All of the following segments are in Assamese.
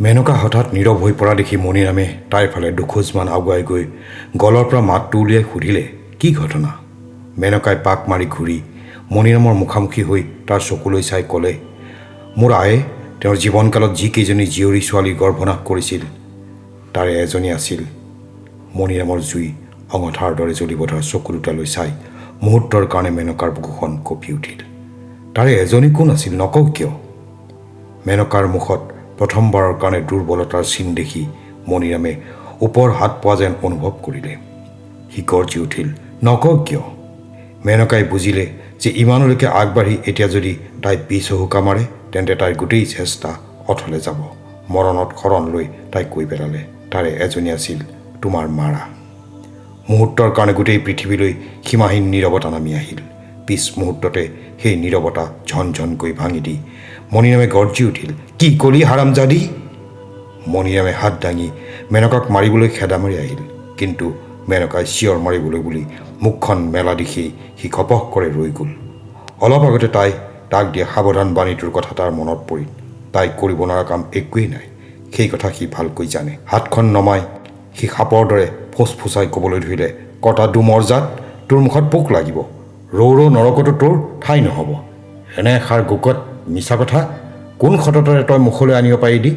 মেনকা হঠাৎ নীৰৱ হৈ পৰা দেখি মণিৰামে তাইৰ ফালে দুখোজমান আগুৱাই গৈ গলৰ পৰা মাতটো উলিয়াই সুধিলে, কি ঘটনা? মেনকাই পাক মাৰি ঘূৰি মণিৰামৰ মুখামুখি হৈ তাৰ চকুলৈ চাই ক'লে, মোৰ আয়ে তেওঁৰ জীৱনকালত যিকেইজনী জীয়ৰী ছোৱালী গৰ্ভনাশ কৰিছিল তাৰে এজনী আছিল। মণিৰামৰ জুই অঙঠাৰ দৰে জ্বলিব ধৰা চকু দুটালৈ চাই মুহূৰ্তৰ কাৰণে মেনকাৰ বুকুখন কঁপি উঠিল। তাৰে এজনী কোন আছিল নকওঁ কিয়? মেনকাৰ মুখত প্ৰথমবাৰৰ কাৰণে দুৰ্বলতাৰ চিন দেখি মণিৰামে ওপৰ হাত পোৱা যেন অনুভৱ কৰিলে। সি গৰ্জি উঠিল, নকওঁ কিয়? মেনকাই বুজিলে যে ইমানলৈকে আগবাঢ়ি এতিয়া যদি তাই পিছ হুকা মাৰে তেন্তে তাইৰ গোটেই চেষ্টা অথলে যাব। মৰণত শৰণ লৈ তাই কৈ পেলালে, তাৰে এজনী আছিল তোমাৰ মাৰা। মুহূৰ্তৰ কাৰণে গোটেই পৃথিৱীলৈ সীমাহীন নীৰৱতা নামি আহিল। পিছ মুহূৰ্ততে সেই নীৰৱতা ঝনঝনকৈ ভাঙি দি মণিৰামে গৰ্জি উঠিল, কি কলি হাৰামজাদি? মণিৰামে হাত দাঙি মেনকাক মাৰিবলৈ খেদা মাৰি আহিল, কিন্তু মেনকাই চিঞৰ মাৰিবলৈ বুলি মুখখন মেলা দেখি সি ঘপহ কৰে ৰৈ গ'ল। অলপ আগতে তাই তাক দিয়া সাৱধান বাণীটোৰ কথা তাৰ মনত পৰিল। তাই কৰিব নোৱাৰা কাম একোৱেই নাই, সেই কথা সি ভালকৈ জানে। হাতখন নমাই সি সাপৰ দৰে ফুচফুচাই ক'বলৈ ধৰিলে, কটা ডুমৰ জাত, তোৰ মুখত পোক লাগিব, ৰৌ ৰৌ নৰকতো তোৰ ঠাই নহ'ব। এনে এষাৰ গোকত মিছা কথা কোন সততাৰে তই মুখলৈ আনিব পাৰিলি?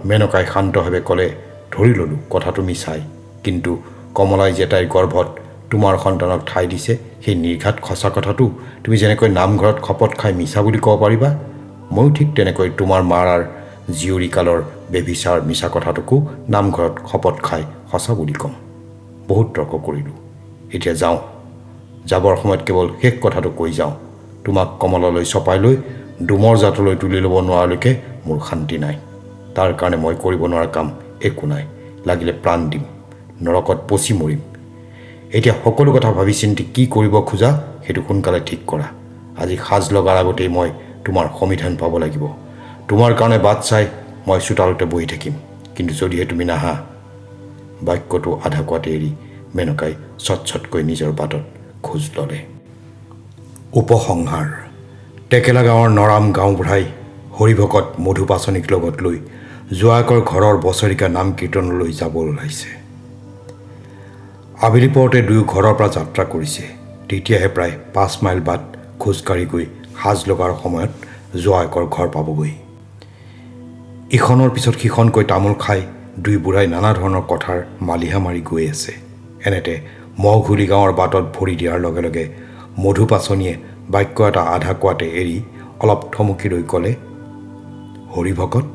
মেনকাই শান্তভাৱে ক'লে, ধৰি ল'লোঁ কথাটো মিছাই, কিন্তু কমলাই যে তাইৰ গৰ্ভত তোমাৰ সন্তানক ঠাই দিছে সেই নিৰ্ঘাত সঁচা কথাটো তুমি যেনেকৈ নামঘৰত শপত খাই মিছা বুলি ক'ব পাৰিবা, ময়ো ঠিক তেনেকৈ তোমাৰ মাৰাৰ জীয়ৰীকালৰ বেভিচাৰ মিছা কথাটোকো নামঘৰত শপত খাই সঁচা বুলি ক'ম। বহুত তৰ্ক কৰিলোঁ, এতিয়া যাওঁ। যাবৰ সময়ত কেৱল শেষ কথাটো কৈ যাওঁ, তোমাক কমলালৈ চপাই লৈ ডুমৰ জাতলৈ তুলি ল'ব নোৱাৰালৈকে মোৰ শান্তি নাই। তাৰ কাৰণে মই কৰিব নোৱাৰা কাম একো নাই, লাগিলে প্ৰাণ দিম, নৰকত পচি মৰিম। এতিয়া সকলো কথা ভাবি চিন্তি কি কৰিব খোজা সেইটো সোনকালে ঠিক কৰা। আজি সাজ লগাৰ আগতেই মই তোমাৰ সমিধান পাব লাগিব। তোমাৰ কাৰণে বাট চাই মই চোতালতে বহি থাকিম, কিন্তু যদিহে তুমি নাহা। বাক্যটো আধা কোৱাতে এৰি মেনকাই চটকৈ নিজৰ বাটত খোজ ল'লে। উপসংহাৰ। টেকেলা গাঁৱৰ নৰাম গাঁওবুঢ়াই হৰিভকত মধুপাচনিক লগত লৈ জোৱায়েকৰ ঘৰৰ বছৰিকা নাম কীৰ্তনলৈ যাব ওলাইছে। আবেলি পৰতে দুয়ো ঘৰৰ পৰা যাত্ৰা কৰিছে। তেতিয়াহে প্ৰায় 5 মাইল বাট খোজকাঢ়ি গৈ সাজ লগাৰ সময়ত জোৱায়েকৰ ঘৰ পাবগৈ। ইখনৰ পিছত সিখনকৈ তামোল খাই দুই বুঢ়াই নানা ধৰণৰ কথাৰ মালিহা মাৰি গৈ আছে। এনেতে মহঘুলি গাঁৱৰ বাটত ভৰি দিয়াৰ লগে লগে মধুপাচনিয়ে বাক্য এটা আধা কোৱাতে এৰি অলপ থমকি ৰৈ ক'লে, হৰিভকত,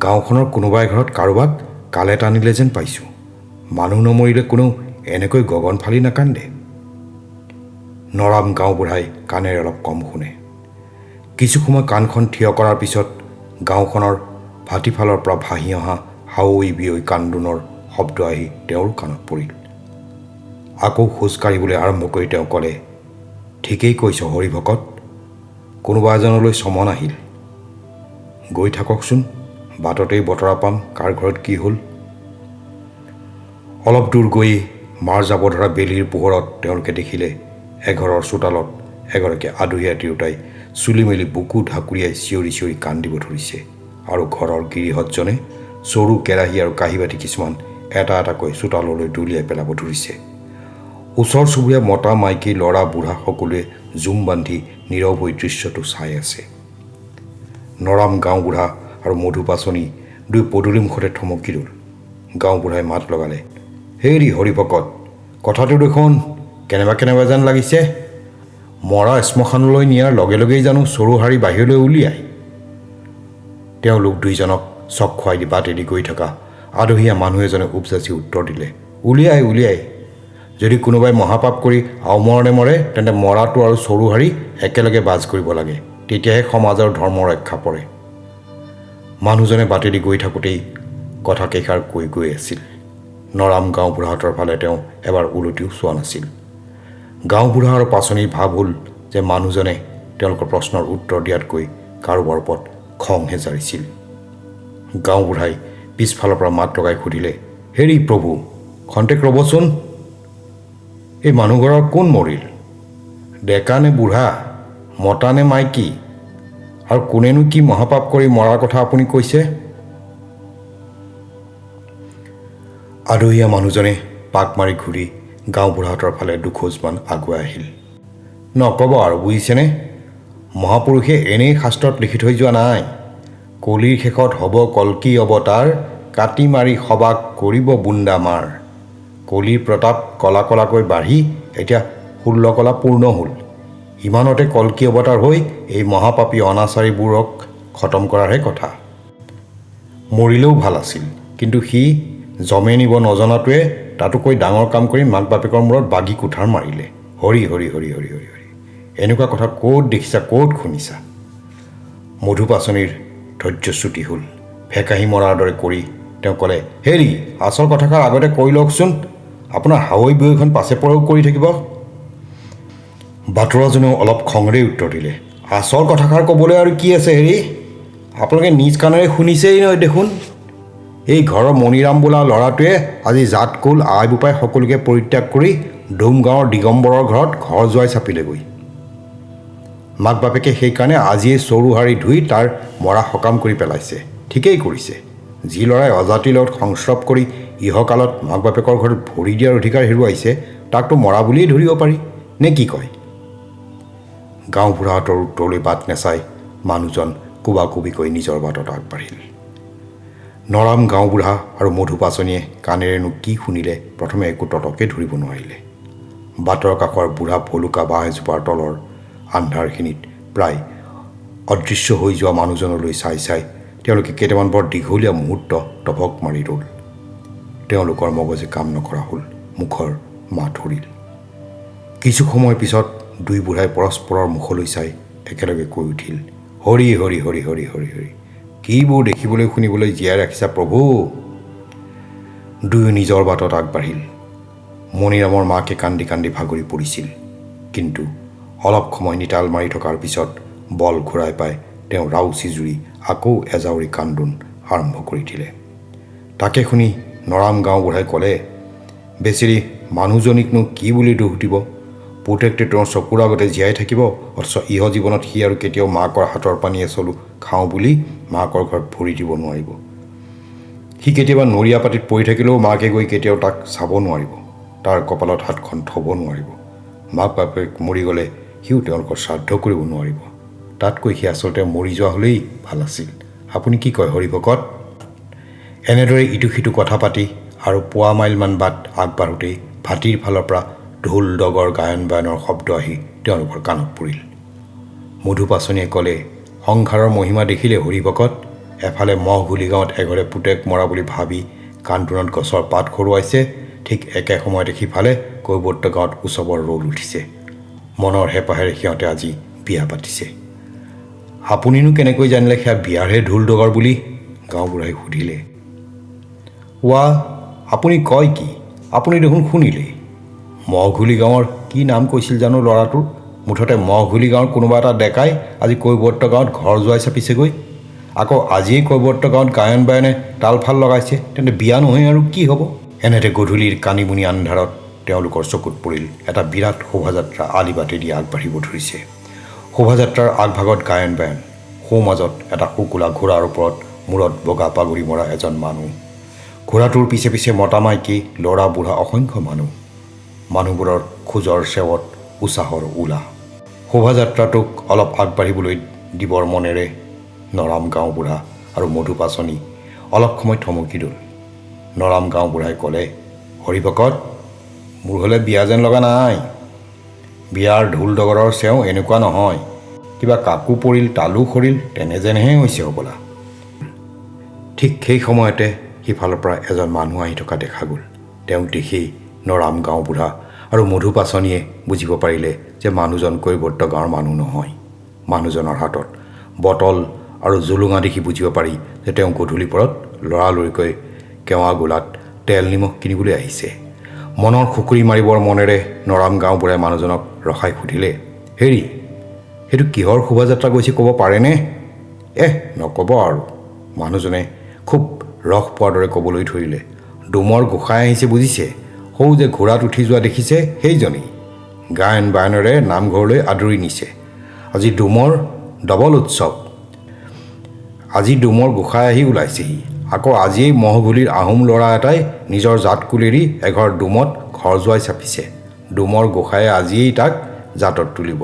গাঁওখনৰ কোনোবাই ঘৰত কাৰোবাক কালে টানিলে যেন পাইছোঁ। মানুহ নমৰিলে কোনেও এনেকৈ গগন ফালি নাকান্দে। নৰাম গাঁওবুঢ়াই কাণেৰে অলপ কম শুনে। কিছু সময় কাণখন থিয় কৰাৰ পিছত গাঁওখনৰ ভাটিফালৰ পৰা ভাহি অহা হাৱৈ বিয়ৈ কান্দোনৰ শব্দ আহি তেওঁৰ কাণত পৰিল। আকৌ খোজ কাঢ়িবলৈ আৰম্ভ কৰি তেওঁ ক'লে, ঠিকেই কৈছ হৰিভকত, কোনোবা এজনলৈ চমন আহিল। গৈ থাককচোন, বাটতেই বতৰা পাম কাৰ ঘৰত কি হ'ল। অলপ দূৰ গৈয়ে মাৰ যাব ধৰা বেলিৰ পোহৰত তেওঁলোকে দেখিলে এঘৰৰ চোতালত এগৰাকী আদহীয়া তিৰোতাই চুলি মেলি বুকু ঢাকুৰিয়াই চিঞৰি চিঞৰি কান্দিব ধৰিছে, আৰু ঘৰৰ গিৰিহঁতজনে চৰু কেৰাহী আৰু কাঁহী বাতি কিছুমান এটা এটাকৈ চোতাললৈ দলিয়াই পেলাব ধৰিছে। ওচৰ চুবুৰীয়া মতা মাইকী ল'ৰা বুঢ়া সকলোৱে জুম বান্ধি নীৰৱ হৈ দৃশ্যটো চাই আছে। নৰাম গাঁওবুঢ়া আৰু মধুপাচনি দুই পদূলিমুখতে থমকি ৰ'ল। গাঁওবুঢ়াই মাত লগালে, হেৰি হৰিভকত, কথাটো দেখোন কেনেবা যেন লাগিছে। মৰা শ্মশানলৈ নিয়াৰ লগে লগেই জানো চৰু হাৰি বাহিৰলৈ উলিয়ায়? তেওঁলোক দুইজনক চক খুৱাই দি বাটেদি গৈ থকা আদহীয়া মানুহ এজনে উপজাচি উত্তৰ দিলে, উলিয়াই। যদি কোনোবাই মহাপাপ কৰি আওমৰণে মৰে তেন্তে মৰাটো আৰু চৰু হাৰি একেলগে বাজ কৰিব লাগে, তেতিয়াহে সমাজ আৰু ধৰ্মৰ ৰক্ষা পৰে। মানুহজনে বাটেদি গৈ থাকোঁতেই কথাকেইষাৰ কৈ গৈ আছিল। নৰাম গাঁওবুঢ়াহঁতৰ ফালে তেওঁ এবাৰ উলটিও চোৱা নাছিল। গাঁওবুঢ়া আৰু পাচনিৰ ভাৱ হ'ল যে মানুহজনে তেওঁলোকৰ প্ৰশ্নৰ উত্তৰ দিয়াতকৈ কাৰোবাৰ ওপৰত খংহে জাৰিছিল। গাঁওবুঢ়াই পিছফালৰ পৰা মাত লগাই সুধিলে, হেৰি প্ৰভু, খন্তেক ৰ'বচোন, এই মানুহঘৰৰ কোন মৰিল? ডেকা নে বুঢ়া, মতা নে মাইকী, আৰু কোনেনো কি মহাপাপ কৰি মৰাৰ কথা আপুনি কৈছে? আদহীয়া মানুহজনে পাক মাৰি ঘূৰি গাঁওবুঢ়াহঁতৰ ফালে দুখোজমান আগুৱাই আহিল। নক'ব আৰু বুজিছেনে, মহাপুৰুষে এনেই শাস্ত্ৰত লিখি থৈ যোৱা নাই, কলিৰ শেষত হ'ব কল্কি অৱতাৰ, কাটি মাৰি সবাক কৰিব বুন্দা মাৰ। কলিৰ প্ৰতাপ কলা কলাকৈ বাঢ়ি এতিয়া 16 কলা পূৰ্ণ হ'ল। ইমানতে কল্কি অৱতাৰ হৈ এই মহাপাপী অনাচাৰীবোৰক খতম কৰাৰহে কথা। মৰিলেও ভাল আছিল, কিন্তু সি জমে নিব নজনাটোৱে তাতোকৈ ডাঙৰ কাম কৰি মাক বাপেকৰ মূৰত বাগি কুঠাৰ মাৰিলে। হৰি হৰি হৰি হৰি হৰি হৰি, এনেকুৱা কথা ক'ত দেখিছা, ক'ত শুনিছা? মধুপাচনিৰ ধৈৰ্যচ্যুতি হ'ল। ফেকাহি মৰাৰ দৰে কৰি তেওঁ ক'লে, হেৰি আচল কথাষাৰ আগতে কৈ লওকচোন, আপোনাৰ হাৱৈ বৈখন পাছে পৰেও কৰি থাকিব। বাটৰুৱাজনেও অলপ খঙেৰে উত্তৰ দিলে, আচল কথাষাৰ ক'বলৈ আৰু কি আছে হেৰি, আপোনালোকে নিজ কাণেৰে শুনিছেই নহয় দেখোন। এই ঘৰৰ মণিৰাম বোলা ল'ৰাটোৱে আজি জাত কুল আই বোপাই সকলোকে পৰিত্যাগ কৰি ডুম গাঁৱৰ দিগম্বৰৰ ঘৰত ঘৰ জোৱাই চাপিলেগৈ। মাক বাপেকে সেইকাৰণে আজিয়ে চৰু হাৰি ধুই তাৰ মৰা সকাম কৰি পেলাইছে। ঠিকেই কৰিছে। যি ল'ৰাই অজাতিৰ লগত সংস্ৰৱ কৰি ইহকালত মাক বাপেকৰ ঘৰত ভৰি দিয়াৰ অধিকাৰ হেৰুৱাইছে তাকতো মৰা বুলিয়েই ধৰিব পাৰি, নে কি কয়? গাঁওবুঢ়াহঁতৰ উত্তৰলৈ বাট নেচাই মানুহজন কোবাকুবিকৈ নিজৰ বাটত আগবাঢ়িল। নৰাম গাঁওবুঢ়া আৰু মধুপাচনিয়ে কাণেৰেনো কি শুনিলে প্ৰথমে একো ততকে ধৰিব নোৱাৰিলে। বাটৰ কাষৰ বুঢ়া ভলুকা বাঁহ এজোপাৰ তলৰ আন্ধাৰখিনিত প্ৰায় অদৃশ্য হৈ যোৱা মানুহজনলৈ চাই চাই তেওঁলোকে কেইটামান বৰ দীঘলীয়া মুহূৰ্ত টভক মাৰি ৰ'ল। তেওঁলোকৰ মগজে কাম নকৰা হ'ল, মুখৰ মাত সৰিল। কিছু সময়ৰ পিছত দুই বুঢ়াই পৰস্পৰৰ মুখলৈ চাই একেলগে কৈ উঠিল, হৰি হৰি হৰি হৰি হৰি হৰি, কিবোৰ দেখিবলৈ শুনিবলৈ জীয়াই ৰাখিছা প্ৰভু। দুয়ো নিজৰ বাটত আগবাঢ়িল। মণিৰামৰ মাকে কান্দি কান্দি ভাগৰি পৰিছিল, কিন্তু অলপ সময় নিতাল মাৰি থকাৰ পিছত বল ঘূৰাই পাই তেওঁ ৰাউচি জুৰি আকৌ এজাউৰি কান্দোন আৰম্ভ কৰি দিলে। তাকে শুনি নৰাম গাঁওবুঢ়াই ক'লে, বেচেৰি মানুহজনীকনো কি বুলি দোষ দিব, পুতেকটো তেওঁৰ চকুৰ আগতে জীয়াই থাকিব, অথচ ইহ জীৱনত সি আৰু কেতিয়াও মাকৰ হাতৰ পানীয়ে চলো খাওঁ বুলি মাকৰ ঘৰত ভৰি দিব নোৱাৰিব। সি কেতিয়াবা নৰিয়া পাতিত পৰি থাকিলেও মাকে গৈ কেতিয়াও তাক চাব নোৱাৰিব, তাৰ কপালত হাতখন থ'ব নোৱাৰিব। মাক বাপেক মৰি গ'লে সিও তেওঁলোকৰ শ্ৰাদ্ধ কৰিব নোৱাৰিব। তাতকৈ সি আচলতে মৰি যোৱা হ'লেই ভাল আছিল। আপুনি কি কয় হৰিভকত? এনেদৰে ইটো সিটো কথা পাতি আৰু পোৱা মাইলমান বাট আগবাঢ়োঁতেই ভাটিৰ ফালৰ পৰা ঢোল ডগৰ গায়ন বায়নৰ শব্দ আহি তেওঁলোকৰ কাণত পৰিল। মধুপাচনিয়ে ক'লে, সংসাৰৰ মহিমা দেখিলে হৰিভকত, এফালে মহঘুলি গাঁৱত এঘৰে পুতেক মৰা বুলি ভাবি কান্দোনত গছৰ পাত খৰুৱাইছে, ঠিক একে সময়তে সিফালে কৈৱৰ্ত গাঁৱত উৎসৱৰ ৰোল উঠিছে। মনৰ হেঁপাহেৰে সিহঁতে আজি বিয়া পাতিছে। আপুনিনো কেনেকৈ জানিলে সেয়া বিয়াৰহে ঢোল ডগৰ বুলি? গাঁওবুঢ়াই সুধিলে। ৱা, আপুনি কয় কি? আপুনি দেখোন শুনিলেই। মহঘুলি গাঁৱৰ কি নাম কৈছিল জানো ল'ৰাটোৰ? মুঠতে মহঘুলি গাঁৱৰ কোনোবা এটা ডেকাই আজি কৈৱৰ্ত গাঁৱত ঘৰ জোৱাই চাপিছেগৈ। আকৌ আজিয়েই কৈৱৰ্ত গাঁৱত গায়ন বায়নে তালফাল লগাইছে, তেন্তে বিয়া নহয় আৰু কি হ'ব? এনেতে গধূলিৰ কানিমুনি আন্ধাৰত তেওঁলোকৰ চকুত পৰিল এটা বিৰাট শোভাযাত্ৰা আলিবাটেদি আগবাঢ়িব ধৰিছে। শোভাযাত্ৰাৰ আগভাগত গায়ন বায়ন, সোঁমাজত এটা শুকুলা ঘোঁৰাৰ ওপৰত মূৰত বগা পাগুৰি মৰা এজন মানুহ, ঘোঁৰাটোৰ পিছে পিছে মতা মাইকী ল'ৰা বুঢ়া অসংখ্য মানুহ। মানুহবোৰৰ খোজৰ চেৱত উৎসাহৰ উলাহ। শোভাযাত্ৰাটোক অলপ আগবাঢ়িবলৈ দিবৰ মনেৰে নৰাম গাঁওবুঢ়া আৰু মধুপাচনি অলপ সময় থমকি ৰ'ল। নৰাম গাঁওবুঢ়াই ক'লে, হৰিভকত, মোৰ হ'লে বিয়া যেন লগা নাই। বিয়াৰ ঢোল ডগৰৰ চেও এনেকুৱা নহয়, কিবা কাকো পৰিল তালু সৰিল তেনে যেনহে হৈছে হ'বলা। ঠিক সেই সময়তে সিফালৰ পৰা এজন মানুহ আহি থকা দেখা গ'ল। তেওঁক দেখি নৰাম গাঁওবুঢ়া আৰু মধুপাচনিয়ে বুজিব পাৰিলে যে মানুহজন কৈৱৰ্ত গাঁৱৰ মানুহ নহয়। মানুহজনৰ হাতত বটল আৰু জুলুঙা দেখি বুজিব পাৰি যে তেওঁ গধূলি পৰত লৰালৰিকৈ কেৱা গোলাত তেল নিমখ কিনিবলৈ আহিছে। মনৰ খুকুৰি মাৰিবৰ মনেৰে নৰাম গাঁওবুঢ়াই মানুহজনক ৰখাই সুধিলে, হেৰি, সেইটো কিহৰ শোভাযাত্ৰা গৈছে ক'ব পাৰেনে? নক'ব আৰু। মানুহজনে খুব ৰস পোৱাৰ দৰে ক'বলৈ ধৰিলে, ডোমৰ গোসাঁই আহিছে বুজিছে, সৌ যে ঘোঁৰাত উঠি যোৱা দেখিছে সেইজনেই। গায়ন বায়নেৰে নামঘৰলৈ আদৰি নিছে। আজি ডোমৰ ডবল উৎসৱ। আজি ডোমৰ গোসাঁই আহি ওলাইছেহি। আকৌ আজিয়েই মহগুলিৰ আহোম ল'ৰা এটাই নিজৰ জাতকুল এৰি এঘৰ ডুমত ঘৰ জোৱাই চাপিছে। ডুমৰ গোসাঁয়ে আজিয়েই তাক জাতত তুলিব।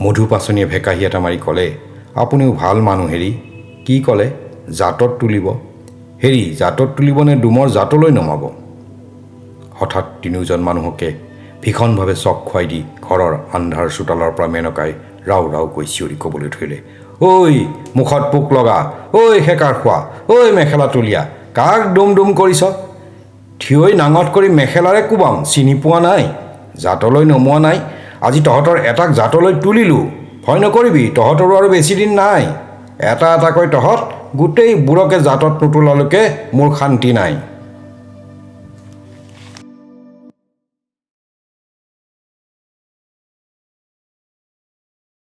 মধুপাচনীয়ে ভেকাহী এটা মাৰি ক'লে, আপুনিও ভাল মানুহ হেৰি। কি ক'লে? জাতত তুলিব। হেৰি জাতত তুলিব নে ডুমৰ জাতলৈ নমাব? হঠাৎ তিনিওজন মানুহকে ভীষণভাৱে চক খুৱাই দি ঘৰৰ আন্ধাৰ চোতালৰ পৰা মেনকাই ৰাও ৰাওকৈ চিঞৰি ক'বলৈ ধৰিলে, ঐ মুখত পোক লগা, ঐ সেকাৰ খোৱা, ঐ মেখেলা তুলীয়া, কাক ডুম ডুম কৰিছ? থিয়ৈ নাঙত কৰি মেখেলাৰে কোবাম, চিনি পোৱা নাই? জাতলৈ নমোৱা নাই? আজি তহঁতৰ এটাক জাতলৈ তুলিলোঁ। ভয় নকৰিবি, তহঁতৰো আৰু বেছি দিন নাই। এটা এটাকৈ তহঁত গোটেই বুঢ়কে জাতত নোতোলালৈকে মোৰ শান্তি নাই।